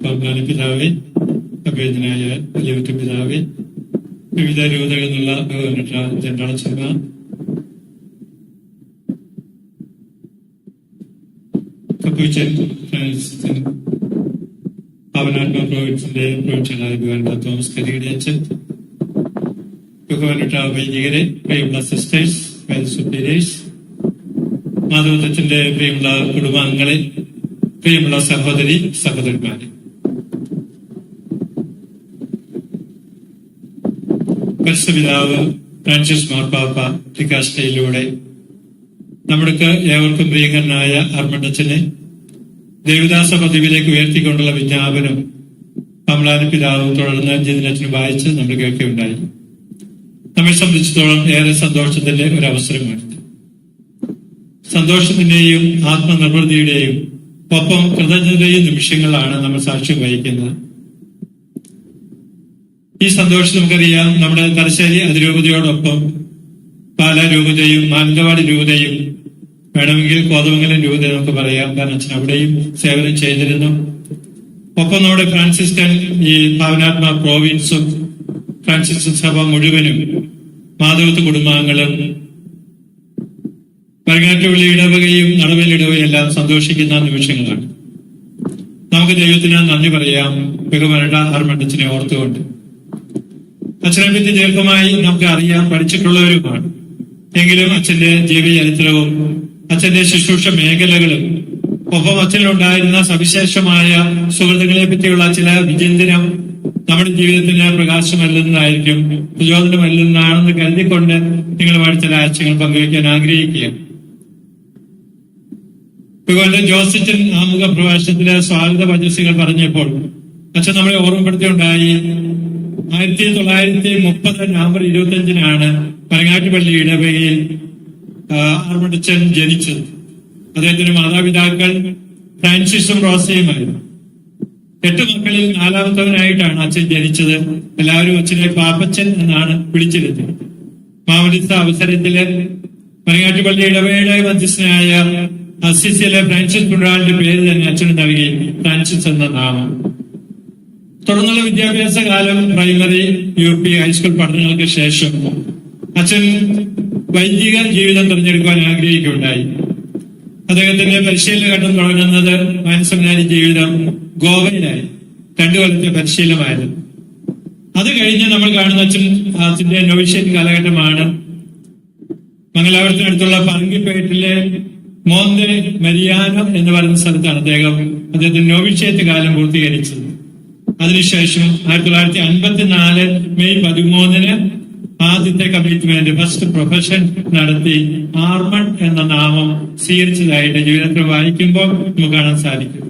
പൗർണാനി പിതാവേ, അഭ്യർത്ഥനായ വലിയ പിതാവേ, വിവിധ രൂപതകളിൽ നിന്നുള്ള ജനറൽ അച്ഛന്മാർ, കപ്പൂച്ചൻ ഫ്രാൻസിസിൻ, പാവനാത്മ പ്രോവിൻസിന്റെ പ്രൊവിൻഷ്യലായ ബഹുമാനപ്പെട്ട തോമസ് കരിയുടെ അച്ഛൻ, ബഹുമാനപ്പെട്ട വൈദികരെ, പ്രിയമുള്ള സിസ്റ്റേഴ്സ്, സുപ്പീരിയേഴ്സ്, മാധവത്തച്ഛന്റെ പ്രിയമുള്ള കുടുംബാംഗങ്ങളെ, പ്രിയമുള്ള സഹോദരി സഹോദരന്മാരെ, പരിശുദ്ധപിതാവ് ഫ്രാൻസിസ് മാർപ്പാപ്പ ത്രികാഷ്ഠയിലൂടെ നമ്മൾക്ക് ഏവർക്കും പ്രിയങ്കരനായ ആർമണ്ടച്ചനെ ദേവദാസ പദവിയിലേക്ക് ഉയർത്തിക്കൊണ്ടുള്ള വിജ്ഞാപനം പൗർണാനി പിതാവ് തുടർന്ന് ജിതിനച്ഛന് വായിച്ച് നമ്മൾ കേൾക്കുകയുണ്ടായി. നമ്മെ സംബന്ധിച്ചിടത്തോളം ഏറെ സന്തോഷത്തിന്റെ ഒരു അവസരമാണ്. സന്തോഷത്തിന്റെയും ആത്മനിർവൃതിയുടെയും ഒപ്പം കൃതജ്ഞതയും നിമിഷങ്ങളാണ് നമ്മൾ സാക്ഷ്യം വഹിക്കുന്നത്. ഈ സന്തോഷം നമുക്കറിയാം, നമ്മുടെ തലശ്ശേരി അതിരൂപതയോടൊപ്പം പാലാ രൂപതയും മാനന്തവാടി രൂപതയും വേണമെങ്കിൽ കോതമംഗലം രൂപത നമുക്ക് പറയാം. കാരണം അച്ഛൻ അവിടെയും സേവനം ചെയ്തിരുന്നു. ഒപ്പം നമ്മുടെ ഫ്രാൻസിസ്കൻ ഈ പാവനാത്മ പ്രോവിൻസും ഫ്രാൻസിസ്കൻ സഭ മുഴുവനും മാധവത്വ കുടുംബാംഗങ്ങളും മരങ്ങാറ്റുപള്ളി ഇടവകയും നടവേൽ ഇടവകയും എല്ലാം സന്തോഷിക്കുന്ന നിമിഷങ്ങളാണ്. നമുക്ക് ദൈവത്തിന് നന്ദി പറയാം, ബഹുമാനപ്പെട്ട ആർമണ്ടച്ചനെ ഓർത്തുകൊണ്ട്. അച്ഛനെ പറ്റി ദീർഘമായി നമുക്ക് അറിയാം, പഠിച്ചിട്ടുള്ളവരുമാണ്. എങ്കിലും അച്ഛന്റെ ജീവചരിത്രവും അച്ഛന്റെ ശുശ്രൂഷ മേഖലകളും ഒപ്പം അച്ഛനുണ്ടായിരുന്ന സവിശേഷമായ സുഹൃത്തുക്കളെ പറ്റിയുള്ള ചില വിചിന്തനം നമ്മുടെ ജീവിതത്തിന് പ്രകാശമല്ലെന്നായിരിക്കും, പ്രചോദനമല്ലെന്നാണെന്ന് കരുതിക്കൊണ്ട് നിങ്ങളുമായി ചില ആശയങ്ങൾ പങ്കുവയ്ക്കാൻ ആഗ്രഹിക്കുകയാണ്. അതുകൊണ്ട് ജോസച്ചൻ ആമുഖ പ്രഭാഷണത്തിലെ സ്വാഗത വചസ്സുകൾ പറഞ്ഞപ്പോൾ അച്ഛൻ നമ്മളെ ഓർമ്മപ്പെടുത്തിയുണ്ടായി. 1930 നവംബർ 25-നാണ് മരങ്ങാട്ടുപള്ളി ഇടവകയിൽ ആർമണ്ടച്ചൻ ജനിച്ചത്. അദ്ദേഹത്തിന്റെ മാതാപിതാക്കൾ ഫ്രാൻസിസും റോസയുമായിരുന്നു. 8 മക്കളിൽ 4ാമത്തവനായിട്ടാണ് അച്ഛൻ ജനിച്ചത്. എല്ലാവരും അച്ഛനെ പാപ്പച്ചൻ എന്നാണ് വിളിച്ചിരുന്നത്. മാമോദിസ അവസരത്തില് മരങ്ങാട്ടുപള്ളി ഇടവകയുടെ മധ്യസ്ഥനായ അസിസിയിലെ ഫ്രാൻസിസ് പുണ്യാളന്റെ പേര് തന്നെ അച്ഛന് നൽകി, ഫ്രാൻസിസ് എന്ന നാമം. തുടർന്നുള്ള വിദ്യാഭ്യാസ കാലം പ്രൈമറി, UP, ഹൈസ്കൂൾ പഠനങ്ങൾക്ക് ശേഷം അച്ഛൻ വൈദിക ജീവിതം തിരഞ്ഞെടുക്കുവാൻ ആഗ്രഹിക്കുകയുണ്ടായി. അദ്ദേഹത്തിന്റെ പരിശീലന ഘട്ടം തുടങ്ങുന്നത് മാനസമനാരി ജീവിതം ഗോവയിലായി 2 കൊല്ലത്തെ പരിശീലനമായിരുന്നു. അത് കഴിഞ്ഞ് നമ്മൾ കാണുന്ന അച്ഛന്റെ നൊവിഷ്യേറ്റ് കാലഘട്ടമാണ്. മംഗലാപുരത്തിനടുത്തുള്ള പറങ്കിപ്പേട്ടിലെ മോന്തെ മരിയാനം എന്ന് പറയുന്ന സ്ഥലത്താണ് അദ്ദേഹത്തിന്റെ നൊവിഷ്യേറ്റ് കാലം പൂർത്തീകരിച്ചത്. അതിനുശേഷം 1954 മെയ് 13-ന് ആദ്യത്തെ കമ്മിറ്റ്മെന്റ്, ഫസ്റ്റ് പ്രൊഫഷൻ നടത്തി ആർമൺ എന്ന നാമം സ്വീകരിച്ചതായിട്ട് ജീവിതത്തിൽ വായിക്കുമ്പോൾ നമുക്ക് കാണാൻ സാധിക്കും.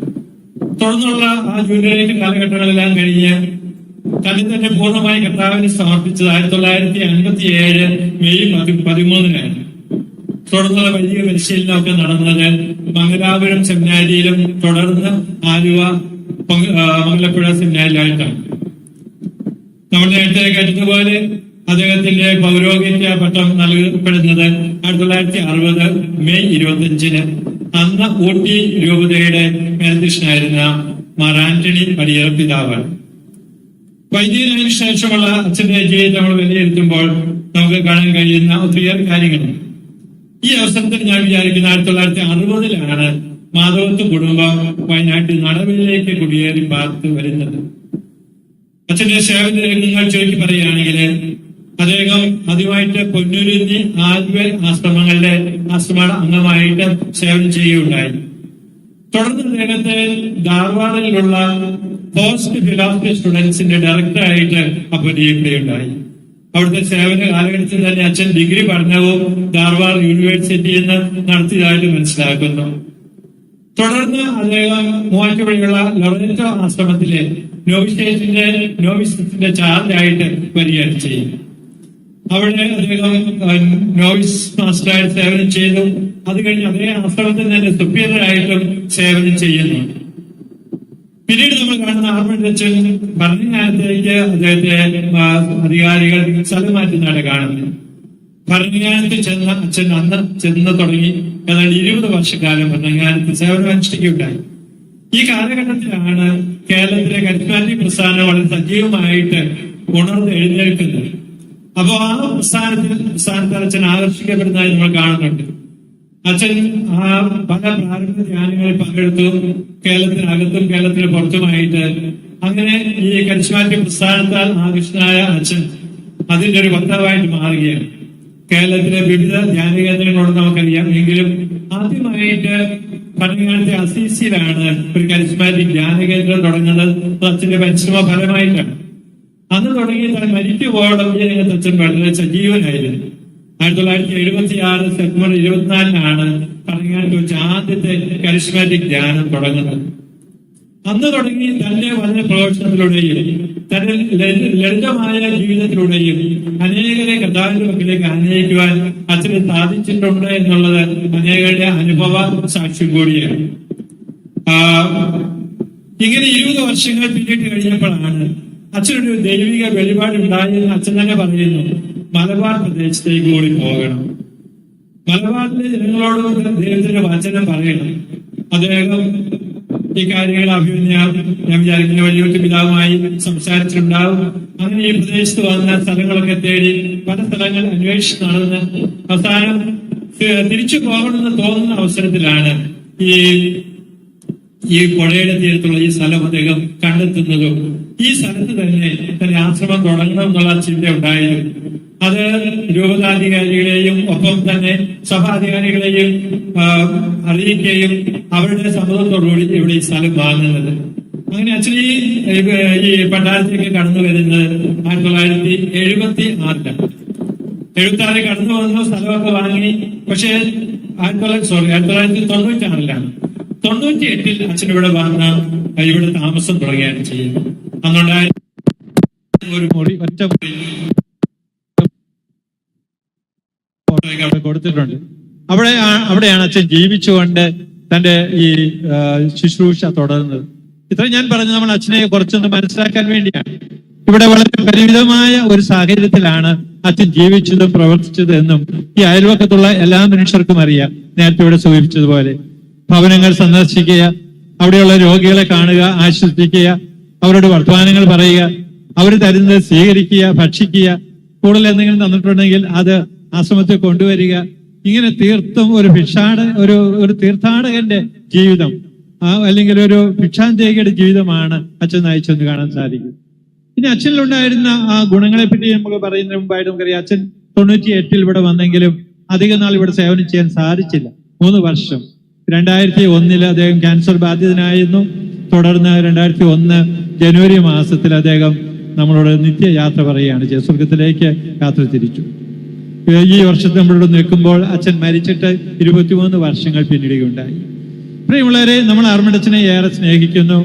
തുടർന്നുള്ള ആ ജൂനിയറേറ്റ് കാലഘട്ടങ്ങളെല്ലാം കഴിഞ്ഞ് തന്നെ പൂർണ്ണമായി കർത്താവിന് സമർപ്പിച്ചത് 1957 മെയ് 13-നായിരുന്നു. തുടർന്നുള്ള വലിയ പരിശീലനമൊക്കെ നടന്നത് മംഗലാപുരം സെമിനാരിയിലും തുടർന്ന് ആലുവ മംഗലപ്പുഴ സെമിനാരിയിലായിട്ടാണ്. നമ്മൾ നേരത്തെ കേട്ടതുപോലെ അദ്ദേഹത്തിന്റെ പൗരോഹിത്യ പട്ടം നൽകപ്പെടുന്നത് 1960 മെയ് 25-ന് അന്ന് ഊട്ടി രൂപതയുടെ മേൽധ്യക്ഷനായിരുന്ന മാർ ആന്റണി പടിയറ പിതാവാണ്. വൈദികനായതിനു ശേഷമുള്ള അച്ഛന്റെ ജീവിതം നമ്മൾ വിലയിരുത്തുമ്പോൾ നമുക്ക് കാണാൻ കഴിയുന്ന ഒത്തിരിയേറെ കാര്യങ്ങളുണ്ട്. ഈ അവസരത്തിൽ ഞാൻ വിചാരിക്കുന്ന 1960-ലാണ് മാധവത്വ കുടുംബം വയനാട്ടിൽ നടവിലേക്ക് കുടിയേറി പാർത്ത് വരുന്നത്. അച്ഛന്റെ സേവന രംഗങ്ങൾ ചുരുക്കി പറയുകയാണെങ്കിൽ അദ്ദേഹം ആദ്യമായിട്ട് പൊന്നൂരിഞ്ഞി ആൽവൽ ആശ്രമ അംഗമായിട്ട് സേവനം ചെയ്യുകയുണ്ടായി. തുടർന്ന് അദ്ദേഹത്തെ ധാർവാഡിലുള്ള പോസ്റ്റ് ഫിലോസഫി സ്റ്റുഡൻസിന്റെ ഡയറക്ടറായിട്ട് അപ്പോയിന്റുണ്ടായി. അവിടുത്തെ സേവന കാലഘട്ടത്തിൽ തന്നെ അച്ഛൻ ഡിഗ്രി പഠനവും ധാർവാഡ് യൂണിവേഴ്സിറ്റിയിൽ നിന്ന് നടത്തിയതായിട്ട് മനസ്സിലാക്കുന്നു. തുടർന്ന് അദ്ദേഹം മൂവാറ്റുപുഴയുള്ള ലൊറേറ്റോ ആശ്രമത്തിലെ നോവിസിന്റെ ചാർജായിട്ട് വരികയാണ് ചെയ്യും. അവിടെ അദ്ദേഹം നോവിസ് മാസ്റ്ററായിട്ട് സേവനം ചെയ്തു. അത് കഴിഞ്ഞ് അതേ ആശ്രമത്തിൽ തന്നെ സുപ്പീരിയറായിട്ടും സേവനം ചെയ്യുന്നു. പിന്നീട് നമ്മൾ കാണുന്ന ആർമണ്ടച്ചൻ ഭരണകാലത്തേക്ക് അദ്ദേഹത്തെ അധികാരികൾ സ്ഥലം മാറ്റുന്നതാണ് കാണുന്നത്. ഭരണകാലത്ത് അച്ഛൻ അന്ന് ചെന്ന് തുടങ്ങി ഏതാണ്ട് 20 വർഷക്കാലം ഭരണകാലത്ത് സേവനം അനുഷ്ഠിക്കുകയുണ്ടായി. ഈ കാലഘട്ടത്തിലാണ് കേരളത്തിലെ കരിസ്മാറ്റിക് പ്രസ്ഥാനം വളരെ സജീവമായിട്ട് ഉണർന്ന് എഴുന്നേൽക്കുന്നത്. അപ്പോ ആ പ്രസ്ഥാനത്തിൽ അച്ഛൻ ആകർഷിക്കപ്പെടുന്നതായി നമ്മൾ കാണുന്നുണ്ട്. അച്ഛൻ പല പ്രാരംഭ ധ്യാനങ്ങളിൽ പങ്കെടുത്തു, കേരളത്തിനകത്തും കേരളത്തിന് പുറത്തുമായിട്ട്. അങ്ങനെ ഈ കരിസ്മാറ്റിക് പ്രസ്ഥാനത്താൽ ആകർഷനായ അച്ഛൻ അതിന്റെ ഒരു വക്താവായിട്ട് മാറുകയാണ്. കേരളത്തിലെ വിവിധ ധ്യാന കേന്ദ്രങ്ങളോട് നമുക്കറിയാം. എങ്കിലും ആദ്യമായിട്ട് പഴയകാലത്തെ അസീസിയിലാണ് ഒരു കരിസ്മാറ്റിക് ധ്യാന കേന്ദ്രം തുടങ്ങുന്നത്. അച്ഛന്റെ പരിശ്രമ ഫലമായിട്ടാണ്. അന്ന് തുടങ്ങി താൻ മരിക്കുവോളം ഈ രംഗത്ത് അച്ഛൻ വളരെ സജീവനായിരുന്നു. 1976 സെപ്റ്റംബർ 24 പഴയകാലത്ത് വെച്ച് ആദ്യത്തെ കരിസ്മാറ്റിക് ധ്യാനം തുടങ്ങുന്നത്. അന്ന് തുടങ്ങി തന്റെ വചന പ്രവർത്തനത്തിലൂടെയും തന്റെ ലളിതമായ ജീവിതത്തിലൂടെയും അനേകരെ കർത്താവിന്റെ പക്കലേക്ക് ആനയിക്കുവാൻ അച്ഛന് സാധിച്ചിട്ടുണ്ട് എന്നുള്ളത് അനേകരുടെ അനുഭവ സാക്ഷ്യം കൂടിയാണ്. ഇങ്ങനെ 20 വർഷങ്ങൾ പിന്നിട്ട് കഴിഞ്ഞപ്പോഴാണ് അച്ഛനൊരു ദൈവിക വെളിപാടുണ്ടായെന്ന് അച്ഛൻ തന്നെ പറയുന്നു. മലബാർ പ്രദേശത്തേക്ക് കൂടി പോകണം, മലബാറിലെ ജനങ്ങളോട് ദൈവത്തിന്റെ വചനം പറയണം. അദ്ദേഹം ഈ കാര്യങ്ങൾ ഞാൻ വിചാരിക്കുന്ന വലിയൊരു പിതാവുമായി സംസാരിച്ചിട്ടുണ്ടാവും. അങ്ങനെ ഈ പ്രദേശത്ത് വന്ന സ്ഥലങ്ങളൊക്കെ തേടി പല സ്ഥലങ്ങൾ അന്വേഷിച്ച് നടന്ന് അവസാനം തിരിച്ചു പോകണമെന്ന് തോന്നുന്ന അവസരത്തിലാണ് ഈ പുഴയുടെ തീരത്തുള്ള ഈ സ്ഥലം അദ്ദേഹം കണ്ടെത്തുന്നതും ഈ സ്ഥലത്ത് തന്നെ തന്റെ ആശ്രമം തുടങ്ങണം എന്നുള്ള ചിന്ത ഉണ്ടായിരുന്നു. അത് രൂപതാധികാരികളെയും ഒപ്പം തന്നെ സഭാധികാരികളെയും അറിയിക്കുകയും അവരുടെ സമ്മതത്തോടുകൂടി ഇവിടെ ഈ സ്ഥലം വാങ്ങുന്നത്. അങ്ങനെ അച്ഛൻ ഈ പണ്ടാരത്തേക്ക് കടന്നു വരുന്നത് 1976 കടന്നു വന്നു, സ്ഥലമൊക്കെ വാങ്ങി. പക്ഷേ 1996 98 അച്ഛൻ ഇവിടെ വന്ന് ഇവിടെ താമസം തുടങ്ങുകയാണ് ചെയ്യുന്നത്. അന്നുണ്ടായ ഒരു മുറി, ഒറ്റ മുറി ഫോട്ടോയൊക്കെ അവിടെ കൊടുത്തിട്ടുണ്ട്. അവിടെയാണ് അച്ഛൻ ജീവിച്ചുകൊണ്ട് തന്റെ ഈ ശുശ്രൂഷ തുടർന്നത്. ഇത്രയും ഞാൻ പറഞ്ഞു നമ്മൾ അച്ഛനെ കുറച്ചൊന്ന് മനസ്സിലാക്കാൻ വേണ്ടിയാണ്. ഇവിടെ വളരെ പരിമിതമായ ഒരു സാഹചര്യത്തിലാണ് അച്ഛൻ ജീവിച്ചതും പ്രവർത്തിച്ചത് എന്നും ഈ അയൽവക്കത്തുള്ള എല്ലാ മനുഷ്യർക്കും അറിയാം. നേരത്തെ ഇവിടെ സൂചിപ്പിച്ചതുപോലെ ഭവനങ്ങൾ സന്ദർശിക്കുക, അവിടെയുള്ള രോഗികളെ കാണുക, ആശ്വസിപ്പിക്കുക, അവരോട് വർത്തമാനങ്ങൾ പറയുക, അവർ തരുന്നത് സ്വീകരിക്കുക, ഭക്ഷിക്കുക, കൂടുതൽ എന്തെങ്കിലും തന്നിട്ടുണ്ടെങ്കിൽ അത് ആശ്രമത്തിൽ കൊണ്ടുവരിക. ഇങ്ങനെ തീർത്തും ഒരു തീർത്ഥാടകന്റെ ജീവിതം, അല്ലെങ്കിൽ ഒരു ഭിക്ഷാന്തേകിയുടെ ജീവിതമാണ് അച്ഛൻ നയിച്ചെന്ന് കാണാൻ സാധിക്കും. ഇനി അച്ഛനിലുണ്ടായിരുന്ന ആ ഗുണങ്ങളെ പറ്റി നമുക്ക് പറയുന്നതിന് മുമ്പായിട്ട് നമുക്കറിയാം, അച്ഛൻ 98 ഇവിടെ വന്നെങ്കിലും അധിക നാൾ ഇവിടെ സേവനം ചെയ്യാൻ സാധിച്ചില്ല. 3 വർഷം. 2001 അദ്ദേഹം ക്യാൻസർ ബാധിതനായിരുന്നു. തുടർന്ന് 2001 ജനുവരി മാസത്തിൽ അദ്ദേഹം നമ്മളോട് നിത്യയാത്ര പറയുകയാണ്, സ്വർഗത്തിലേക്ക് യാത്ര തിരിച്ചു. ഈ വർഷത്തെ നമ്മളോട് നിൽക്കുമ്പോൾ അച്ഛൻ മരിച്ചിട്ട് 23 വർഷങ്ങൾ പിന്നിടുകയുണ്ടായി. പ്രിയമുള്ളവരെ, നമ്മൾ ആർമഡച്ചനെ ഏറെ സ്നേഹിക്കുന്നു.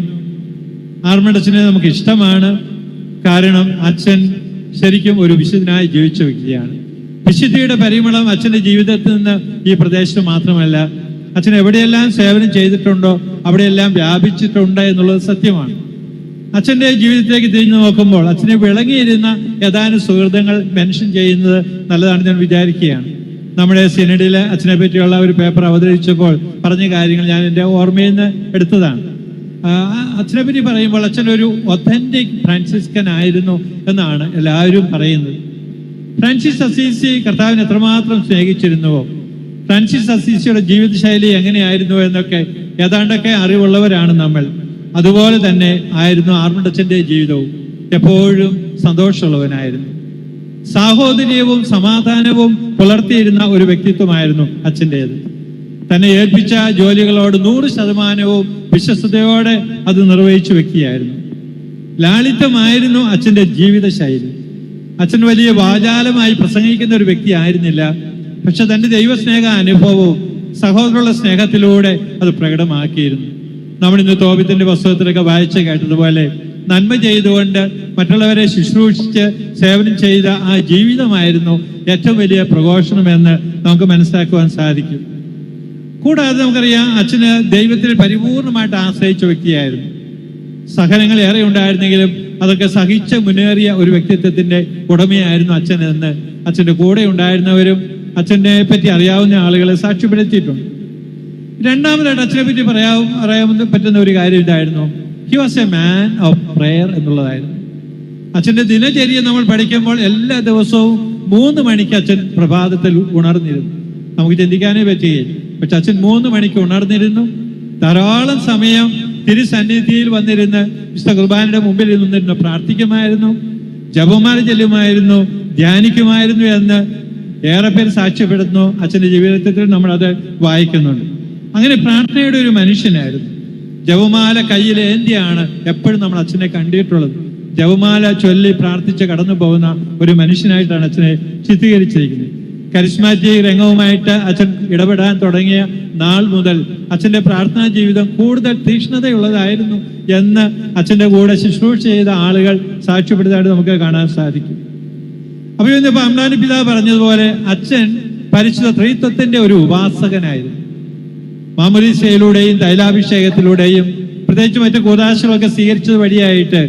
ആർമഡച്ചനെ നമുക്ക് ഇഷ്ടമാണ്. കാരണം അച്ഛൻ ശരിക്കും ഒരു വിശുദ്ധനായി ജീവിച്ച വ്യക്തിയാണ്. വിശുദ്ധിയുടെ പരിമളം അച്ഛന്റെ ജീവിതത്തിൽ നിന്ന് ഈ പ്രദേശത്ത് മാത്രമല്ല, അച്ഛൻ എവിടെയെല്ലാം സേവനം ചെയ്തിട്ടുണ്ടോ അവിടെയെല്ലാം വ്യാപിച്ചിട്ടുണ്ട് എന്നുള്ളത് സത്യമാണ്. അച്ഛന്റെ ജീവിതത്തിലേക്ക് തിരിഞ്ഞു നോക്കുമ്പോൾ അച്ഛനെ വിളങ്ങിയിരുന്ന ഏതാനും സുഹൃത്തുക്കൾ മെൻഷൻ ചെയ്യുന്നത് നല്ലതാണ് ഞാൻ വിചാരിക്കുകയാണ്. നമ്മുടെ സിനഡില് അച്ഛനെ പറ്റിയുള്ള ഒരു പേപ്പർ അവതരിച്ചപ്പോൾ പറഞ്ഞ കാര്യങ്ങൾ ഞാൻ എൻ്റെ ഓർമ്മയിൽ നിന്ന് എടുത്തതാണ്. അച്ഛനെ പറ്റി പറയുമ്പോൾ അച്ഛൻ ഒരു ഒത്തന്റിക് ഫ്രാൻസിസ്കൻ ആയിരുന്നു എന്നാണ് എല്ലാവരും പറയുന്നത്. ഫ്രാൻസിസ് അസീസി കർത്താവിനെ എത്രമാത്രം സ്നേഹിച്ചിരുന്നുവോ, ഫ്രാൻസിസ് അസീസിയുടെ ജീവിതശൈലി എങ്ങനെയായിരുന്നു എന്നൊക്കെ ഏതാണ്ടൊക്കെ അറിവുള്ളവരാണ് നമ്മൾ. അതുപോലെ തന്നെ ആയിരുന്നു ആർമഡച്ചന്റെ ജീവിതവും. എപ്പോഴും സന്തോഷമുള്ളവനായിരുന്നു. സാഹോദര്യവും സമാധാനവും പുലർത്തിയിരുന്ന ഒരു വ്യക്തിത്വമായിരുന്നു അച്ഛൻ്റേത്. തന്നെ ഏൽപ്പിച്ച ജോലികളോട് 100% വിശ്വസ്തയോടെ അത് നിർവഹിച്ചു വ്യക്തിയായിരുന്നു. ലാളിത്യമായിരുന്നു അച്ഛന്റെ ജീവിത ശൈലി. അച്ഛൻ വലിയ വാചാലമായി പ്രസംഗിക്കുന്ന ഒരു വ്യക്തി ആയിരുന്നില്ല. പക്ഷെ തന്റെ ദൈവസ്നേഹ അനുഭവവും സഹോദരനുള്ള സ്നേഹത്തിലൂടെ അത് പ്രകടമാക്കിയിരുന്നു. നമ്മൾ ഇന്ന് തോബിത്തിന്റെ പുസ്തകത്തിലൊക്കെ വായിച്ച് കേട്ടതുപോലെ നന്മ ചെയ്തുകൊണ്ട് മറ്റുള്ളവരെ ശുശ്രൂഷിച്ച് സേവനം ചെയ്ത ആ ജീവിതമായിരുന്നു ഏറ്റവും വലിയ പ്രഘോഷണമെന്ന് നമുക്ക് മനസ്സിലാക്കുവാൻ സാധിക്കും. കൂടാതെ നമുക്കറിയാം, അച്ഛന് ദൈവത്തിൽ പരിപൂർണമായിട്ട് ആശ്രയിച്ച വ്യക്തിയായിരുന്നു. സഹനങ്ങൾ ഏറെ ഉണ്ടായിരുന്നെങ്കിലും അതൊക്കെ സഹിച്ച് മുന്നേറിയ ഒരു വ്യക്തിത്വത്തിന്റെ ഉടമയായിരുന്നു അച്ഛൻ എന്ന് അച്ഛന്റെ കൂടെ ഉണ്ടായിരുന്നവരും അച്ഛനെ പറ്റി അറിയാവുന്ന ആളുകളെ സാക്ഷ്യപ്പെടുത്തിയിട്ടുണ്ട്. രണ്ടാമതായിട്ട് അച്ഛനെ പറ്റി പറയാൻ പറ്റുന്ന ഒരു കാര്യം ഇതായിരുന്നു, he was a man of prayer എന്നുള്ളതായിരുന്നു. അച്ഛൻ്റെ ദിനചര്യ നമ്മൾ പഠിക്കുമ്പോൾ എല്ലാ ദിവസവും 3 മണിക്ക് അച്ഛൻ പ്രഭാതത്തിൽ ഉണർന്നിരുന്നു. നമുക്ക് ചിന്തിക്കാനേ പറ്റുകയില്ല. പക്ഷെ അച്ഛൻ 3 മണിക്ക് ഉണർന്നിരുന്നു. ധാരാളം സമയം തിരുസന്നിധിയിൽ വന്നിരുന്ന് വിശുദ്ധ കുർബാനയുടെ മുമ്പിൽ നിന്നിരുന്നു പ്രാർത്ഥിക്കുമായിരുന്നു, ജപമാല ചൊല്ലുമായിരുന്നു, ധ്യാനിക്കുമായിരുന്നു എന്ന് ഏറെ പേര് സാക്ഷ്യപ്പെടുന്നു. അച്ഛൻ്റെ ജീവിതത്തിൽ നമ്മളത് വായിക്കുന്നുണ്ട്. അങ്ങനെ പ്രാർത്ഥനയുടെ ഒരു മനുഷ്യനായിരുന്നു. ജപമാല കയ്യിൽ ഏന്തിയാണ് എപ്പോഴും നമ്മൾ അച്ഛനെ കണ്ടിട്ടുള്ളത്. ജപമാല ചൊല്ലി പ്രാർത്ഥിച്ച് കടന്നു പോകുന്ന ഒരു മനുഷ്യനായിട്ടാണ് അച്ഛനെ ചിത്രീകരിച്ചിരിക്കുന്നത്. കരിസ്മാറ്റിക് രംഗവുമായിട്ട് അച്ഛൻ ഇടപെടാൻ തുടങ്ങിയ നാൾ മുതൽ അച്ഛൻ്റെ പ്രാർത്ഥനാ ജീവിതം കൂടുതൽ തീക്ഷ്ണതയുള്ളതായിരുന്നു എന്ന് അച്ഛൻ്റെ കൂടെ ശുശ്രൂഷ ചെയ്ത ആളുകൾ സാക്ഷ്യപ്പെടുന്നതായിട്ട് നമുക്ക് കാണാൻ സാധിക്കും. അപ്പോൾ ഇന്നിപ്പോൾ അമ്ലാനി പിതാവ് പറഞ്ഞതുപോലെ അച്ഛൻ പരിശുദ്ധ ത്രിത്വത്തിന്റെ ഒരു ഉപാസകനായിരുന്നു. മാമോദീസയിലൂടെയും തൈലാഭിഷേകത്തിലൂടെയും പ്രത്യേകിച്ച് മറ്റു കൂദാശകളൊക്കെ സ്വീകരിച്ചത് വഴിയായിട്ട്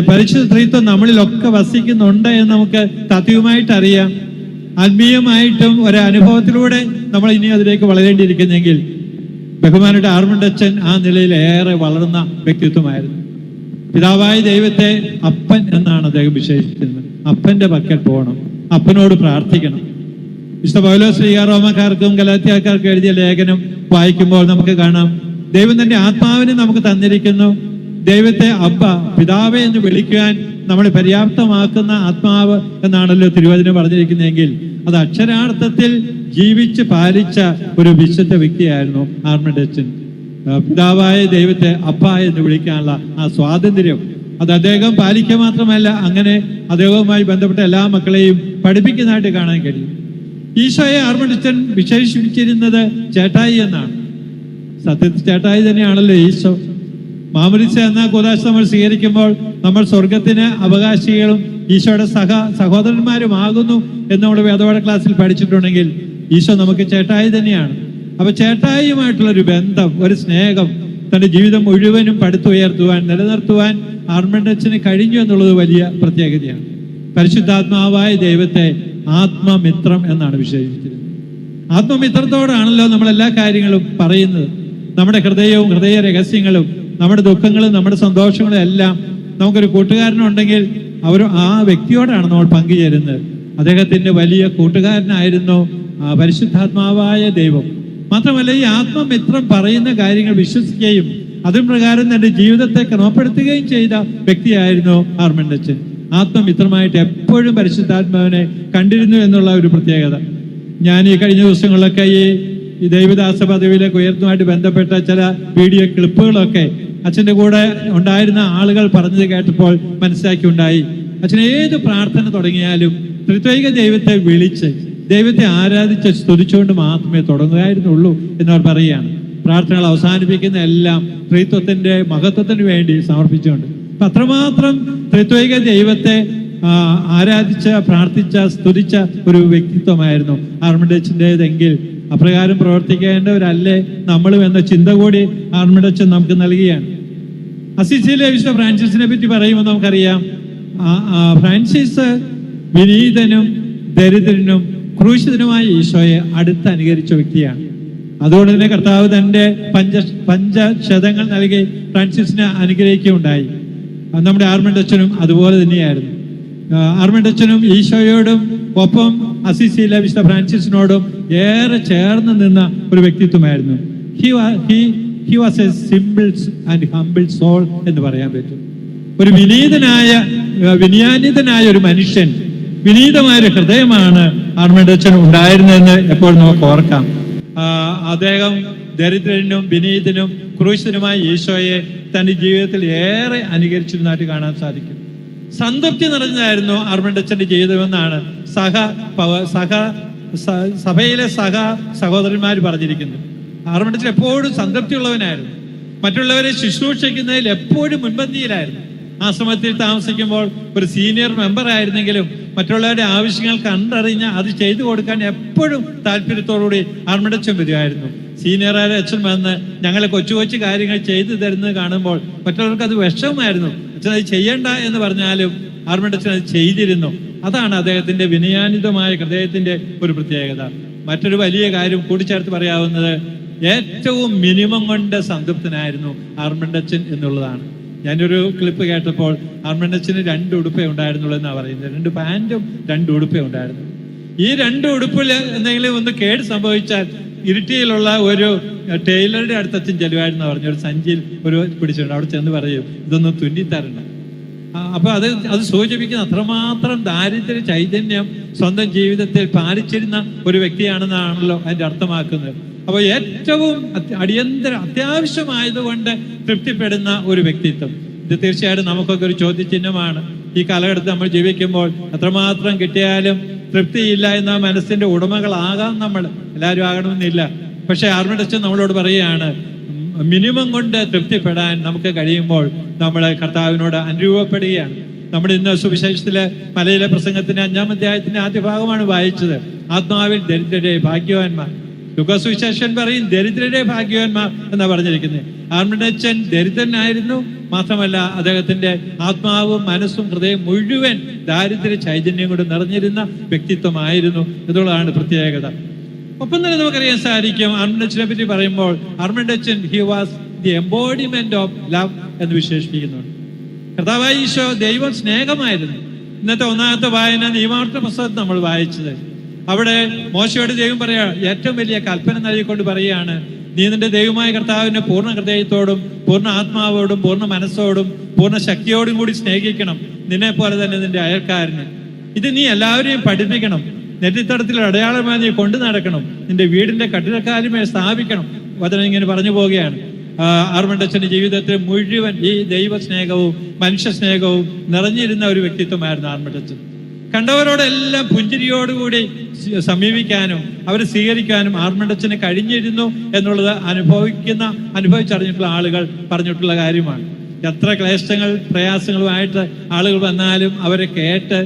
പരിശുദ്ധ ത്രിത്വം നമ്മളിലൊക്കെ വസിക്കുന്നുണ്ട് എന്ന് നമുക്ക് തത്വമായിട്ട് അറിയാം. ആത്മീയമായിട്ടും ഒരനുഭവത്തിലൂടെ നമ്മൾ ഇനി അതിലേക്ക് വളരേണ്ടിയിരിക്കുന്നെങ്കിൽ ബഹുമാനയുടെ ആർമണ്ടച്ചൻ ആ നിലയിൽ ഏറെ വളർന്ന വ്യക്തിത്വമായിരുന്നു. പിതാവായ ദൈവത്തെ അപ്പൻ എന്നാണ് അദ്ദേഹം വിശേഷിക്കുന്നത്. അപ്പന്റെ പക്കൽ പോകണം, അപ്പനോട് പ്രാർത്ഥിക്കണം. വിശുദ്ധ പൗലോസ് ശ്ലീഹാ റോമാക്കാർക്കും ഗലാത്യക്കാർക്കും എഴുതിയ ലേഖനം വായിക്കുമ്പോൾ നമുക്ക് കാണാം, ദൈവം തന്റെ ആത്മാവിനെ നമുക്ക് തന്നിരിക്കുന്നു. ദൈവത്തെ അബ്ബ, പിതാവേ എന്ന് വിളിക്കുവാൻ നമ്മളെ പര്യാപ്തമാക്കുന്ന ആത്മാവ് എന്നാണല്ലോ തിരുവചനം പറഞ്ഞിരിക്കുന്നതെങ്കിൽ അത് അക്ഷരാർത്ഥത്തിൽ ജീവിച്ച് പാലിച്ച ഒരു വിശുദ്ധ വ്യക്തിയായിരുന്നു ആർമണ്ടച്ചൻ. പിതാവായ ദൈവത്തെ അപ്പ എന്ന് വിളിക്കാനുള്ള ആ സ്വാതന്ത്ര്യം അത് അദ്ദേഹം പാലിക്കുക മാത്രമല്ല, അങ്ങനെ അദ്ദേഹവുമായി ബന്ധപ്പെട്ട എല്ലാ മക്കളെയും പഠിപ്പിക്കുന്നതായിട്ട് കാണാൻ കഴിയും. ഈശോയെ ആർമണ്ടച്ചൻ വിശേഷിപ്പിച്ചിരുന്നത് ചേട്ടായി എന്നാണ്. സത്യത്തിൽ ചേട്ടായി തന്നെയാണല്ലോ ഈശോ. മാമോദീസ എന്ന കൂദാശ നമ്മൾ സ്വീകരിക്കുമ്പോൾ നമ്മൾ സ്വർഗത്തിന് അവകാശികളും ഈശോയുടെ സഹോദരന്മാരുമാകുന്നു എന്ന് നമ്മൾ വേദപാഠ ക്ലാസ്സിൽ പഠിച്ചിട്ടുണ്ടെങ്കിൽ ഈശോ നമുക്ക് ചേട്ടായി തന്നെയാണ്. അപ്പൊ ചേട്ടായിയുമായിട്ടുള്ള ഒരു ബന്ധം, ഒരു സ്നേഹം തന്റെ ജീവിതം മുഴുവനും പടുത്തുയർത്തുവാൻ, നിലനിർത്തുവാൻ ആർമണ്ടച്ചന് കഴിഞ്ഞു എന്നുള്ളത് വലിയ പ്രത്യേകതയാണ്. പരിശുദ്ധാത്മാവായ ദൈവത്തെ ആത്മമിത്രം എന്നാണ് വിശേഷിച്ചിരുന്നത്. ആത്മമിത്രത്തോടാണല്ലോ നമ്മൾ എല്ലാ കാര്യങ്ങളും പറയുന്നത്. നമ്മുടെ ഹൃദയവും ഹൃദയ രഹസ്യങ്ങളും നമ്മുടെ ദുഃഖങ്ങളും നമ്മുടെ സന്തോഷങ്ങളും എല്ലാം നമുക്കൊരു കൂട്ടുകാരനുണ്ടെങ്കിൽ ആ വ്യക്തിയോടാണ് നമ്മൾ പങ്കുചേരുന്നത്. അദ്ദേഹത്തിന്റെ വലിയ കൂട്ടുകാരനായിരുന്നു പരിശുദ്ധാത്മാവായ ദൈവം. മാത്രമല്ല ഈ ആത്മമിത്രം പറയുന്ന കാര്യങ്ങൾ വിശ്വസിക്കുകയും അതിന് പ്രകാരം തന്റെ ജീവിതത്തെ ക്രമപ്പെടുത്തുകയും ചെയ്ത വ്യക്തിയായിരുന്നു ആർമണ്ടച്ചൻ. ആത്മമിത്രമായിട്ട് എപ്പോഴും പരിശുദ്ധാത്മാവിനെ കണ്ടിരുന്നു എന്നുള്ള ഒരു പ്രത്യേകത. ഞാൻ ഈ കഴിഞ്ഞ ദിവസങ്ങളിലൊക്കെ ഈ ദൈവദാസ പദവിയിലേക്ക് ഉയർത്തുമായിട്ട് ബന്ധപ്പെട്ട ചില വീഡിയോ ക്ലിപ്പുകളൊക്കെ അച്ഛൻ്റെ കൂടെ ഉണ്ടായിരുന്ന ആളുകൾ പറഞ്ഞത് കേട്ടപ്പോൾ മനസ്സിലാക്കിയുണ്ടായി. അച്ഛൻ ഏത് പ്രാർത്ഥന തുടങ്ങിയാലും ത്രിത്വൈക ദൈവത്തെ വിളിച്ച് ദൈവത്തെ ആരാധിച്ച് സ്തുതിച്ചുകൊണ്ട് മാത്രമേ തുടങ്ങുകയായിരുന്നുള്ളൂ എന്നവർ പറയുകയാണ്. പ്രാർത്ഥനകൾ അവസാനിപ്പിക്കുന്ന എല്ലാം ത്രിത്വത്തിന്റെ മഹത്വത്തിന് വേണ്ടി സമർപ്പിച്ചുകൊണ്ട്. അപ്പൊ അത്രമാത്രം ത്രിത്വൈക ദൈവത്തെ ആരാധിച്ച, പ്രാർത്ഥിച്ച, സ്തുതിച്ച ഒരു വ്യക്തിത്വമായിരുന്നു ആർമണ്ടച്ചൻ്റെതെങ്കിൽ അപ്രകാരം പ്രവർത്തിക്കേണ്ടവരല്ലേ നമ്മളും എന്ന ചിന്ത കൂടി ആർമണ്ടച്ചൻ നമുക്ക് നൽകുകയാണ്. അസിസിയിലെ വിശുദ്ധ ഫ്രാൻസിസിനെ പറ്റി പറയുമ്പോൾ നമുക്കറിയാം, ഫ്രാൻസിസ് വിനീതനും ദരിദ്രനും ക്രൂശിതനുമായ ഈശോയെ അടുത്ത് അനുകരിച്ച വ്യക്തിയാണ്. അതുകൊണ്ട് തന്നെ കർത്താവ് തന്റെ പഞ്ചശതങ്ങൾ നൽകി ഫ്രാൻസിസിനെ അനുഗ്രഹിക്കുകയുണ്ടായി. നമ്മുടെ ആർമണ്ടച്ചനും അതുപോലെ തന്നെയായിരുന്നു. ആർമണ്ടച്ചനും ഈശോയോടും ഒപ്പം അസിസിയിലെ വിശുദ്ധ ഫ്രാൻസിസിനോടും ഏറെ ചേർന്ന് നിന്ന ഒരു വ്യക്തിത്വമായിരുന്നു. He was a simple and humble soul എന്ന് പറയാൻ പറ്റും. ഒരു വിനയാനിതനായ ഒരു മനുഷ്യൻ, വിനീതമായ ഒരു ഹൃദയമാണ് ആർമണ്ടച്ചൻ ഉണ്ടായിരുന്നതെന്ന് എപ്പോഴും നമുക്ക് ഓർക്കാം. അദ്ദേഹം ദരിദ്രനും വിനീതനും ക്രൂശിതനുമായ ഈശോയെ തന്റെ ജീവിതത്തിൽ ഏറെ അനുകരിച്ചിരുന്നതായിട്ട് കാണാൻ സാധിക്കും. സംതൃപ്തി നിറഞ്ഞതായിരുന്നു ആർമണ്ടച്ചന്റെ ജീവിതമെന്നാണ് സഭയിലെ സഹോദരന്മാർ പറഞ്ഞിരിക്കുന്നത്. ആർമണ്ടച്ചൻ എപ്പോഴും സംതൃപ്തിയുള്ളവനായിരുന്നു. മറ്റുള്ളവരെ ശുശ്രൂഷിക്കുന്നതിൽ എപ്പോഴും മുൻപന്തിയിലായിരുന്നു. ആശ്രമത്തിൽ താമസിക്കുമ്പോൾ ഒരു സീനിയർ മെമ്പർ ആയിരുന്നെങ്കിലും മറ്റുള്ളവരുടെ ആവശ്യങ്ങൾ കണ്ടറിഞ്ഞ് അത് ചെയ്തു കൊടുക്കാൻ എപ്പോഴും താല്പര്യത്തോടുകൂടി ആർമണ്ടച്ചൻ വരുമായിരുന്നു. സീനിയറായ അച്ഛൻ വന്ന് ഞങ്ങളെ കൊച്ചു കൊച്ചു കാര്യങ്ങൾ ചെയ്തു തരുന്നത് കാണുമ്പോൾ മറ്റുള്ളവർക്ക് അത് വിഷമമായിരുന്നു. അച്ഛൻ അത് ചെയ്യണ്ട എന്ന് പറഞ്ഞാലും ആർമണ്ടച്ചൻ അത് ചെയ്തിരുന്നു. അതാണ് അദ്ദേഹത്തിന്റെ വിനയാനിതമായ ഹൃദയത്തിന്റെ ഒരു പ്രത്യേകത. മറ്റൊരു വലിയ കാര്യം കൂട്ടിച്ചേർത്ത് പറയാവുന്നത്, ഏറ്റവും മിനിമം കൊണ്ട് സംതൃപ്തനായിരുന്നു ആർമണ്ടച്ചൻ എന്നുള്ളതാണ്. ഞാനൊരു ക്ലിപ്പ് കേട്ടപ്പോൾ ആർമണ്ടച്ചന് 2 ഉടുപ്പേ ഉണ്ടായിരുന്നുള്ളൂ എന്നാണ് പറയുന്നത്. 2 പാൻറ്റും 2 ഉടുപ്പേ ഉണ്ടായിരുന്നു. ഈ 2 ഉടുപ്പിൽ എന്തെങ്കിലും ഒന്ന് കേട് സംഭവിച്ചാൽ ഇരിട്ടിയിലുള്ള ഒരു ടൈലറുടെ അടുത്തച്ഛൻ ചെല്ലുമായിരുന്നു പറഞ്ഞു. ഒരു സഞ്ചിയിൽ ഒരു പിടിച്ചിട്ടുണ്ട്. അവിടെ ചെന്ന് പറയും, ഇതൊന്നും തുന്നിത്തരണ്ട. അപ്പൊ അത് സൂചിപ്പിക്കുന്ന അത്രമാത്രം ദാരിദ്ര്യ ചൈതന്യം സ്വന്തം ജീവിതത്തിൽ പാലിച്ചിരുന്ന ഒരു വ്യക്തിയാണെന്നാണല്ലോ അതിന്റെ അർത്ഥമാക്കുന്നത്. അപ്പൊ ഏറ്റവും അത്യാവശ്യമായതുകൊണ്ട് തൃപ്തിപ്പെടുന്ന ഒരു വ്യക്തിത്വം. ഇത് തീർച്ചയായിട്ടും നമുക്കൊക്കെ ഒരു ചോദ്യചിഹ്നമാണ്. ഈ കാലഘട്ടത്തിൽ നമ്മൾ ജീവിക്കുമ്പോൾ എത്രമാത്രം കിട്ടിയാലും തൃപ്തിയില്ല എന്ന മനസ്സിന്റെ ഉടമകളാകാം നമ്മൾ. എല്ലാവരും ആകണമെന്നില്ല. പക്ഷെ ആർമണ്ടച്ചൻ നമ്മളോട് പറയുകയാണ്, മിനിമം കൊണ്ട് തൃപ്തിപ്പെടാൻ നമുക്ക് കഴിയുമ്പോൾ നമ്മൾ കർത്താവിനോട് അനുരൂപപ്പെടുകയാണ്. നമ്മൾ ഇന്ന് സുവിശേഷത്തിലെ മലയിലെ പ്രസംഗത്തിന്റെ 5-ാം അധ്യായത്തിന്റെ ആദ്യ ഭാഗമാണ് വായിച്ചത്. ആത്മാവിൽ ദരിദ്രരെ ഭാഗ്യവാന്മാർ. ലൂക്കാസ് സുവിശേഷൻ പറയും ദരിദ്രരെ ഭാഗ്യവാന്മാർ എന്നാ പറഞ്ഞിരിക്കുന്നത്. ആർമണ്ടച്ചൻ ദരിദ്രനായിരുന്നു. മാത്രമല്ല അദ്ദേഹത്തിന്റെ ആത്മാവും മനസ്സും ഹൃദയം മുഴുവൻ ദാരിദ്ര്യ ചൈതന്യം കൊണ്ട് നിറഞ്ഞിരുന്ന വ്യക്തിത്വമായിരുന്നു എന്നുള്ളതാണ് പ്രത്യേകത. ഒപ്പം തന്നെ നമുക്കറിയാൻ സാധിക്കും, ആർമണ്ടച്ചനെ പറ്റി പറയുമ്പോൾ ആർമണ്ടച്ചൻ he was the embodiment of love എന്ന് വിശേഷിപ്പിക്കുന്നുണ്ട്. കർത്താവായ ഈശോ ദൈവം സ്നേഹമായിരുന്നു. ഇന്നത്തെ 1-ാമത്തെ വായന നിയമാവർത്തന പുസ്തകത്തിൽ നമ്മൾ വായിച്ചത്. അവിടെ മോശയോട് ദൈവം പറയാ, ഏറ്റവും വലിയ കൽപ്പന നൽകിക്കൊണ്ട് പറയുകയാണ്, നീ നിന്റെ ദൈവമായ കർത്താവിനെ പൂർണ്ണ ഹൃദയത്തോടും പൂർണ്ണ ആത്മാവോടും പൂർണ്ണ മനസ്സോടും പൂർണ്ണ ശക്തിയോടും കൂടി സ്നേഹിക്കണം, നിന്നെ പോലെ തന്നെ നിന്റെ അയൽക്കാരനെ. ഇത് നീ എല്ലാവരെയും പഠിപ്പിക്കണം, നെറ്റിത്തടത്തിൽ അടയാളമായി നീ കൊണ്ടു നടക്കണം, നിന്റെ വീടിന്റെ കട്ടിടക്കാലുമേ സ്ഥാപിക്കണം. വചനം ഇങ്ങനെ പറഞ്ഞു പോവുകയാണ്. ആർമണ്ടച്ചന്റെ ജീവിതത്തിൽ മുഴുവൻ ഈ ദൈവസ്നേഹവും മനുഷ്യ സ്നേഹവും നിറഞ്ഞിരുന്ന ഒരു വ്യക്തിത്വമായിരുന്നു ആർമണ്ടച്ചൻ. കണ്ടവരോടെല്ലാം പുഞ്ചിരിയോടുകൂടി സമീപിക്കാനും അവരെ സ്വീകരിക്കാനും ആർമണ്ടച്ചന് കഴിഞ്ഞിരുന്നു എന്നുള്ളത് അനുഭവിച്ചറിഞ്ഞിട്ടുള്ള ആളുകൾ പറഞ്ഞിട്ടുള്ള കാര്യമാണ്. എത്ര ക്ലേശങ്ങൾ പ്രയാസങ്ങളുമായിട്ട് ആളുകൾ വന്നാലും അവരെ കേട്ട്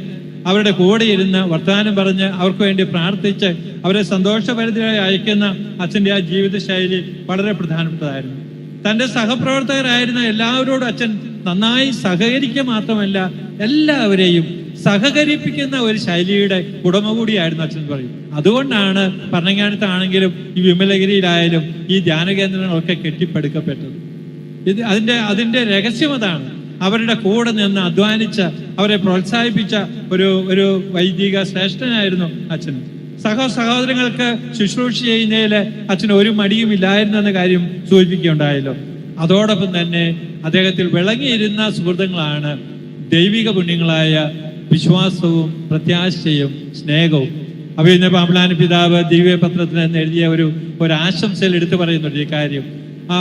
അവരുടെ കൂടെ ഇരുന്ന് വർത്തമാനം പറഞ്ഞ് അവർക്ക് വേണ്ടി പ്രാർത്ഥിച്ച് അവരെ സന്തോഷപരിധിയായി അയക്കുന്ന അച്ഛൻ്റെ ആ ജീവിതശൈലി വളരെ പ്രധാനപ്പെട്ടതായിരുന്നു. തൻ്റെ സഹപ്രവർത്തകരായിരുന്ന എല്ലാവരോടും അച്ഛൻ നന്നായി സഹകരിക്കുക മാത്രമല്ല എല്ലാവരെയും സഹകരിപ്പിക്കുന്ന ഒരു ശൈലിയുടെ ഉടമ കൂടിയായിരുന്നു അച്ഛൻ പറയും. അതുകൊണ്ടാണ് ഭരണങ്ങാനത്താണെങ്കിലും ഈ വിമലഗിരിയിലായാലും ഈ ധ്യാന കേന്ദ്രങ്ങളൊക്കെ കെട്ടിപ്പടുക്കപ്പെട്ടത്. അതിന്റെ രഹസ്യം അതാണ്. അവരുടെ കൂടെ നിന്ന് അധ്വാനിച്ച അവരെ പ്രോത്സാഹിപ്പിച്ച ഒരു വൈദിക ശ്രേഷ്ഠനായിരുന്നു അച്ഛൻ. സഹോദരങ്ങൾക്ക് ശുശ്രൂഷ ചെയ്യുന്നതിൽ അച്ഛന് ഒരു മടിയുമില്ലായിരുന്നു എന്ന കാര്യം സൂചിപ്പിക്കുകയുണ്ടായല്ലോ. അതോടൊപ്പം തന്നെ അദ്ദേഹത്തിൽ വിളങ്ങിയിരുന്ന സുഹൃത്തുക്കളാണ് ദൈവിക പുണ്യങ്ങളായ വിശ്വാസവും പ്രത്യാശയും സ്നേഹവും. അപ്പോൾ ഇന്ന് പാമ്പളാനി പിതാവ് ദിവ്യപത്രത്തിന് എഴുതിയ ഒരു ആശംസയിൽ എടുത്തു പറയുന്നുണ്ട് ഈ കാര്യം.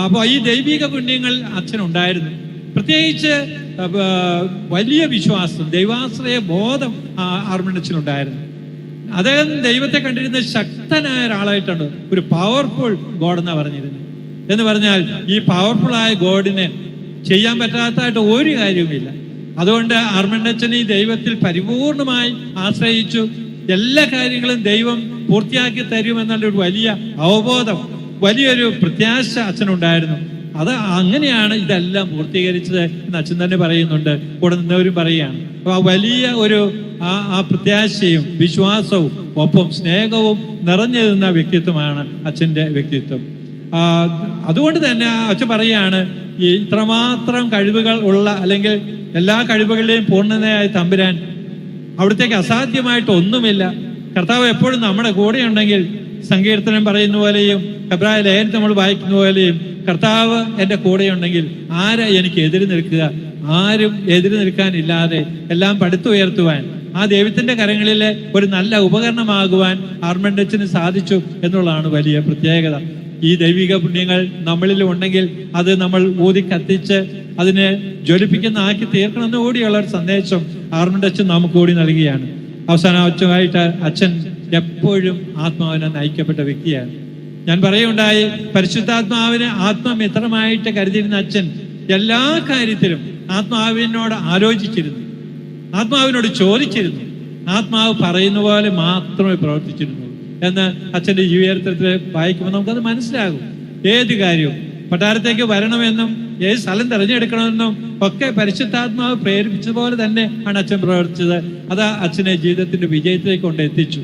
അപ്പോൾ ഈ ദൈവിക പുണ്യങ്ങൾ അച്ഛനുണ്ടായിരുന്നു. പ്രത്യേകിച്ച് വലിയ വിശ്വാസം, ദൈവാശ്രയ ബോധം ആർമണ്ടച്ചനുണ്ടായിരുന്നു. അദ്ദേഹം ദൈവത്തെ കണ്ടിരുന്ന ശക്തനായ ഒരാളായിട്ടുണ്ട്. ഒരു പവർഫുൾ ഗോഡ് എന്നാ പറഞ്ഞിരുന്നത്. എന്ന് പറഞ്ഞാൽ ഈ പവർഫുൾ ആയ ഗോഡിന് ചെയ്യാൻ പറ്റാത്തതായിട്ട് ഒരു കാര്യവുമില്ല. അതുകൊണ്ട് ആർമണ്ടച്ചൻ ഈ ദൈവത്തിൽ പരിപൂർണമായി ആശ്രയിച്ചു. എല്ലാ കാര്യങ്ങളും ദൈവം പൂർത്തിയാക്കി തരുമെന്നുള്ളൊരു വലിയ അവബോധം, വലിയൊരു പ്രത്യാശ അച്ഛനുണ്ടായിരുന്നു. അത് അങ്ങനെയാണ് ഇതെല്ലാം പൂർത്തീകരിച്ചത് എന്ന് അച്ഛൻ തന്നെ പറയുന്നുണ്ട്. കൂടെ നിന്നവരും പറയുകയാണ്. അപ്പൊ ആ വലിയ ഒരു ആ പ്രത്യാശയും വിശ്വാസവും ഒപ്പം സ്നേഹവും നിറഞ്ഞു നിന്ന വ്യക്തിത്വമാണ് അച്ഛൻ്റെ വ്യക്തിത്വം. അതുകൊണ്ട് തന്നെ അച്ഛൻ പറയുകയാണ്, ഈ ഇത്രമാത്രം കഴിവുകൾ ഉള്ള അല്ലെങ്കിൽ എല്ലാ കഴിവുകളുടെയും പൂർണ്ണതയായ തമ്പുരാൻ, അവിടത്തേക്ക് അസാധ്യമായിട്ട് ഒന്നുമില്ല. കർത്താവ് എപ്പോഴും നമ്മുടെ കൂടെ ഉണ്ടെങ്കിൽ, സങ്കീർത്തനം പറയുന്ന പോലെയും എബ്രായ ലേഖനം നമ്മൾ വായിക്കുന്ന പോലെയും കർത്താവ് എൻ്റെ കൂടെ ഉണ്ടെങ്കിൽ ആരാ എനിക്ക് എതിര് നിൽക്കുക? ആരും എതിര് നിൽക്കാനില്ലാതെ എല്ലാം പടുത്തുയർത്തുവാൻ, ആ ദൈവത്തിന്റെ കരങ്ങളിലെ ഒരു നല്ല ഉപകരണമാകുവാൻ ആർമണ്ടച്ചന് സാധിച്ചു എന്നുള്ളതാണ് വലിയ പ്രത്യേകത. ഈ ദൈവിക പുണ്യങ്ങൾ നമ്മളിൽ ഉണ്ടെങ്കിൽ അത് നമ്മൾ ഊതി കത്തിച്ച് അതിനെ ജ്വലിപ്പിക്കുന്ന ആക്കി തീർക്കണമെന്ന് കൂടിയുള്ള ഒരു സന്ദേശം ആർമണ്ടച്ചൻ നമുക്ക് കൂടി നൽകുകയാണ്. അവസാനമായിട്ട് അച്ഛൻ എപ്പോഴും ആത്മാവിനെ നയിക്കപ്പെട്ട വ്യക്തിയാണ്. ഞാൻ പറയുണ്ടായി, പരിശുദ്ധാത്മാവിനെ ആത്മമിത്രമായിട്ട് കരുതിയിരുന്ന അച്ഛൻ എല്ലാ കാര്യത്തിലും ആത്മാവിനോട് ആലോചിച്ചിരുന്നു, ആത്മാവിനോട് ചോദിച്ചിരുന്നു, ആത്മാവ് പറയുന്ന പോലെ മാത്രമേ പ്രവർത്തിച്ചിരുന്നു എന്ന് അച്ഛൻ്റെ ജീവചരിത്രത്തിൽ വായിക്കുമ്പോൾ നമുക്കത് മനസ്സിലാകും. ഏത് കാര്യവും കൊട്ടാരത്തേക്ക് വരണമെന്നും ഏത് സ്ഥലം തിരഞ്ഞെടുക്കണമെന്നും ഒക്കെ പരിശുദ്ധാത്മാവ് പ്രേരിപ്പിച്ചതുപോലെ തന്നെ ആണ് അച്ഛൻ പ്രവർത്തിച്ചത്. അത് അച്ഛനെ ജീവിതത്തിന്റെ വിജയത്തിലേക്ക് കൊണ്ട് എത്തിച്ചു.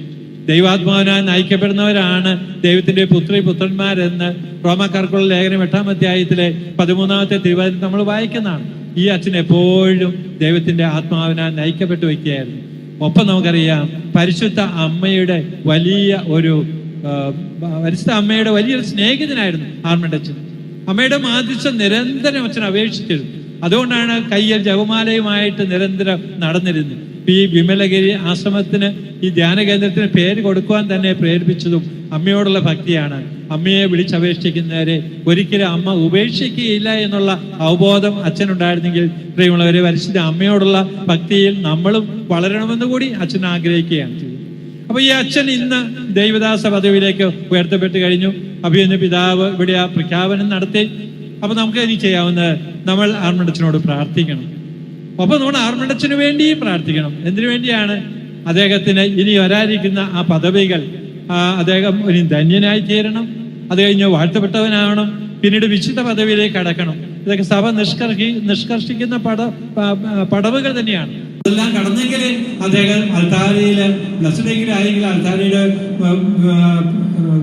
ദൈവാത്മാവിനാൽ നയിക്കപ്പെടുന്നവരാണ് ദൈവത്തിന്റെ പുത്രന്മാരെന്ന് റോമാക്കാർക്കുള്ള ലേഖനം 8-ാം അധ്യായത്തിലെ 13-ാമത്തെ തിരുവചനം നമ്മൾ വായിക്കുന്നതാണ്. ഈ അച്ഛൻ എപ്പോഴും ദൈവത്തിന്റെ ആത്മാവിനാൽ നയിക്കപ്പെട്ടു വയ്ക്കുകയായിരുന്നു. ഒപ്പം നമുക്കറിയാം പരിശുദ്ധ അമ്മയുടെ വലിയൊരു സ്നേഹിതനായിരുന്നു ആർമണ്ട് അച്ഛൻ. അമ്മയുടെ മാധ്യസ്ഥം നിരന്തരം അച്ഛൻ അപേക്ഷിച്ചിരുന്നു. അതുകൊണ്ടാണ് കയ്യിൽ ജപമാലയുമായിട്ട് നിരന്തരം നടന്നിരുന്നത്. ഈ വിമലഗിരി ആശ്രമത്തിന്, ഈ ധ്യാന കേന്ദ്രത്തിന് പേര് കൊടുക്കുവാൻ തന്നെ പ്രേരിപ്പിച്ചതും അമ്മയോടുള്ള ഭക്തിയാണ്. അമ്മയെ വിളിച്ചപേക്ഷിക്കുന്നവരെ ഒരിക്കലും അമ്മ ഉപേക്ഷിക്കുകയില്ല എന്നുള്ള അവബോധം അച്ഛനുണ്ടായിരുന്നെങ്കിൽ പ്രിയമുള്ളവരെ, പരിശുദ്ധ അമ്മയോടുള്ള ഭക്തിയിൽ നമ്മളും വളരണമെന്ന് കൂടി അച്ഛൻ ആഗ്രഹിക്കുകയാണ് ചെയ്തത്. അപ്പൊ ഈ അച്ഛൻ ഇന്ന് ദൈവദാസ പദവിയിലേക്ക് ഉയർത്തപ്പെട്ട് കഴിഞ്ഞു. അഭിയന്ന പിതാവ് ഇവിടെ ആ പ്രഖ്യാപനം നടത്തി. അപ്പൊ നമുക്ക് ഇനി ചെയ്യാവുന്നത് നമ്മൾ ആർമണ്ടച്ചനോട് പ്രാർത്ഥിക്കണം. ഒപ്പം നമ്മൾ ആർമണ്ടച്ചന് വേണ്ടിയും പ്രാർത്ഥിക്കണം. എന്തിനു വേണ്ടിയാണ്? അദ്ദേഹത്തിന് ഇനി വരാതിരിക്കുന്ന ആ പദവികൾ അദ്ദേഹം ഇനി ധന്യനായി തീരണം. അത് കഴിഞ്ഞ് വാഴ്ത്തപ്പെട്ടവനാവണം. പിന്നീട് വിശുദ്ധ പദവിയിലേക്ക് കടക്കണം. ഇതൊക്കെ സഭ നിഷ്കർഷിക്കുന്ന പടവുകൾ തന്നെയാണ്. അതെല്ലാം കടന്നെങ്കിൽ അദ്ദേഹം അൽത്താരയില് ബ്ലസ്ഡെങ്കിലായെങ്കിൽ അൽത്താരയുടെ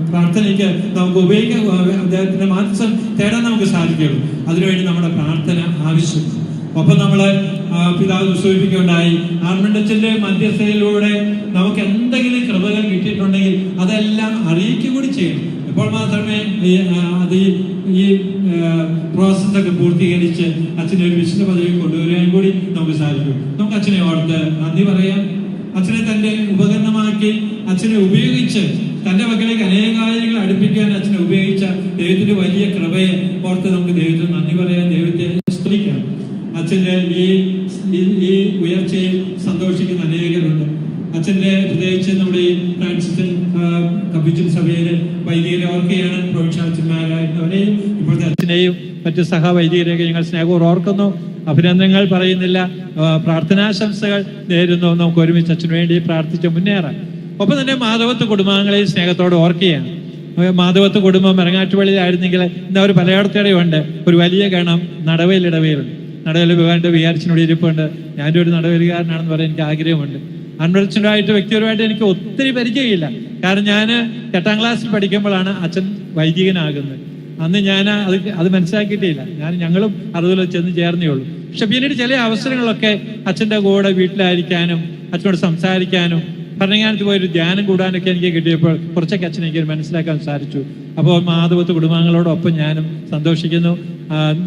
പ്രാർത്ഥനയ്ക്ക് നമുക്ക് ഉപയോഗിക്കാൻ, അദ്ദേഹത്തിന്റെ മാധ്യസ്ഥം തേടാൻ നമുക്ക് സാധിക്കുകയുള്ളൂ. അതിനുവേണ്ടി നമ്മുടെ പ്രാർത്ഥന ആവശ്യമാണ്. ഒപ്പം നമ്മള് പിതാവ് സൂചിപ്പിക്കുകയുണ്ടായി, ആർമണ്ടച്ചന്റെ മധ്യസ്ഥതയിലൂടെ നമുക്ക് എന്തെങ്കിലും കൃപകൾ കിട്ടിയിട്ടുണ്ടെങ്കിൽ അതെല്ലാം അറിയിക്കുക കൂടി ചെയ്യണം. അപ്പോൾ മാത്രമേ ഈ പ്രോസസ്സൊക്കെ പൂർത്തീകരിച്ച് അച്ഛനെ ഒരു വിശുദ്ധ പദവി കൊണ്ടുവരാൻ കൂടി നമുക്ക് സാധിക്കും. നമുക്ക് അച്ഛനെ ഓർത്ത് നന്ദി പറയാം. അച്ഛനെ തന്റെ ഉപകരണമാക്കി അച്ഛനെ ഉപയോഗിച്ച് തന്റെ മക്കളേക്ക് അനേക കാര്യങ്ങൾ അടുപ്പിക്കാൻ അച്ഛനെ ഉപയോഗിച്ച ദൈവത്തിന്റെ വലിയ കൃപയെ ഓർത്ത് നമുക്ക് ദൈവത്തിന് നന്ദി പറയാം, ദൈവത്തെ സ്തുതിക്കാം. അച്ഛന്റെ ഈ ഉയർച്ചയിൽ സന്തോഷിക്കുന്ന അനേകരുണ്ട്. അച്ഛന്റെ പ്രത്യേകിച്ച് നമ്മുടെ ഈ ഫ്രാൻസിസ് കപ്പീഷ്യൻ സഭയിലെ വൈദികരെ ഓർക്കുകയാണ്. പ്രൊവിൻഷ്യൽ അച്ഛന്മാരായിരുന്നവരെയും ഇപ്പോഴത്തെ അച്ഛനെയും മറ്റു സഹവൈദികരെയൊക്കെ ഞങ്ങൾ സ്നേഹപൂർവ്വം ഓർക്കുന്നു. അഭിനന്ദനങ്ങൾ പറയുന്നില്ല, പ്രാർത്ഥനാശംസകൾ നേരുന്നു. നമുക്ക് ഒരുമിച്ച് അച്ഛന് വേണ്ടി പ്രാർത്ഥിച്ച് മുന്നേറാം. ഒപ്പം തന്നെ മാധവത്വ കുടുംബാംഗങ്ങളെയും സ്നേഹത്തോടെ ഓർക്കുകയാണ്. മാധവത്വ കുടുംബം മെറങ്ങാറ്റുപള്ളിയിലായിരുന്നെങ്കിൽ ഇന്ന് അവർ പലയിടത്തേടെയുണ്ട്. ഒരു വലിയ ഗണം നടവയിലിടവയിലുണ്ട്. നടവയിൽ വിവാഹന്റെ വികാരിച്ചിനോട് ഇരിപ്പുണ്ട്. ഞാനൊരു ഒരു നടവലുകാരനാണെന്ന് പറയാൻ എനിക്ക് ആഗ്രഹമുണ്ട്. അൺവരച്ചനായിട്ട് വ്യക്തിപരമായിട്ട് എനിക്ക് ഒത്തിരി പരിചയമില്ല. കാരണം ഞാൻ 8ാം ക്ലാസ്സിൽ പഠിക്കുമ്പോഴാണ് അച്ഛൻ വൈദികനാകുന്നത്. അന്ന് ഞാൻ അത് മനസ്സിലാക്കിയിട്ടില്ല. ഞങ്ങളും അറിവിൽ ചെന്ന് ചേർന്നേ ഉള്ളൂ. പക്ഷെ പിന്നീട് ചില അവസരങ്ങളൊക്കെ അച്ഛൻ്റെ കൂടെ വീട്ടിലായിരിക്കാനും അച്ഛനോട് സംസാരിക്കാനും ഭരണങ്ങാനത്ത് പോയൊരു ധ്യാനം കൂടാനൊക്കെ എനിക്ക് കിട്ടിയപ്പോൾ കുറച്ചൊക്കെ അച്ഛനെ എനിക്ക് മനസ്സിലാക്കാൻ സാധിച്ചു. അപ്പോൾ മാധവത്വ കുടുംബാംഗങ്ങളോടൊപ്പം ഞാനും സന്തോഷിക്കുന്നു.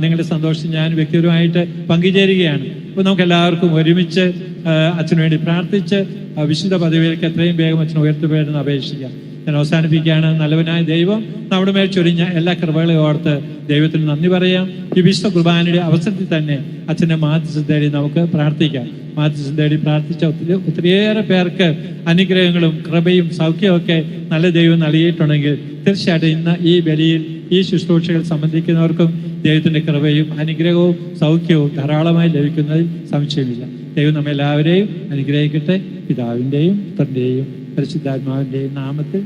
നിങ്ങളുടെ സന്തോഷം ഞാൻ വ്യക്തിപരമായിട്ട് പങ്കുചേരുകയാണ്. അപ്പോൾ നമുക്ക് എല്ലാവർക്കും ഒരുമിച്ച് അച്ഛന് വേണ്ടി പ്രാർത്ഥിച്ച് വിശുദ്ധ പദവിയിലേക്ക് എത്രയും വേഗം അച്ഛനെ ഉയർത്തപ്പെടുന്ന അപേക്ഷിക്കാം. ഞാൻ അവസാനിപ്പിക്കുകയാണ്. നല്ലവനായ ദൈവം നമ്മുടെ മേൽ ചൊരിഞ്ഞ എല്ലാ കൃപകളെയും ഓർത്ത് ദൈവത്തിന് നന്ദി പറയാം. ഈ വിശുദ്ധ കുർബാനയുടെ അവസരത്തിൽ തന്നെ അച്ഛൻ്റെ മാധ്യസ്ഥം തേടി നമുക്ക് പ്രാർത്ഥിക്കാം. മാധ്യസ്ഥം തേടി പ്രാർത്ഥിച്ച ഒത്തിരിയേറെ പേർക്ക് അനുഗ്രഹങ്ങളും കൃപയും സൗഖ്യമൊക്കെ നല്ല ദൈവം നൽകിയിട്ടുണ്ടെങ്കിൽ തീർച്ചയായിട്ടും ഇന്ന് ഈ ബലിയിൽ ഈ ശുശ്രൂഷകൾ സംബന്ധിക്കുന്നവർക്കും ദൈവത്തിന്റെ കൃപയും അനുഗ്രഹവും സൗഖ്യവും ധാരാളമായി ലഭിക്കുന്നതിൽ സംശയമില്ല. ദൈവം നമ്മെല്ലാവരെയും അനുഗ്രഹിക്കട്ടെ. പിതാവിൻ്റെയും പുത്രൻ്റെയും പരിശുദ്ധാത്മാവിൻ്റെയും നാമത്തിൽ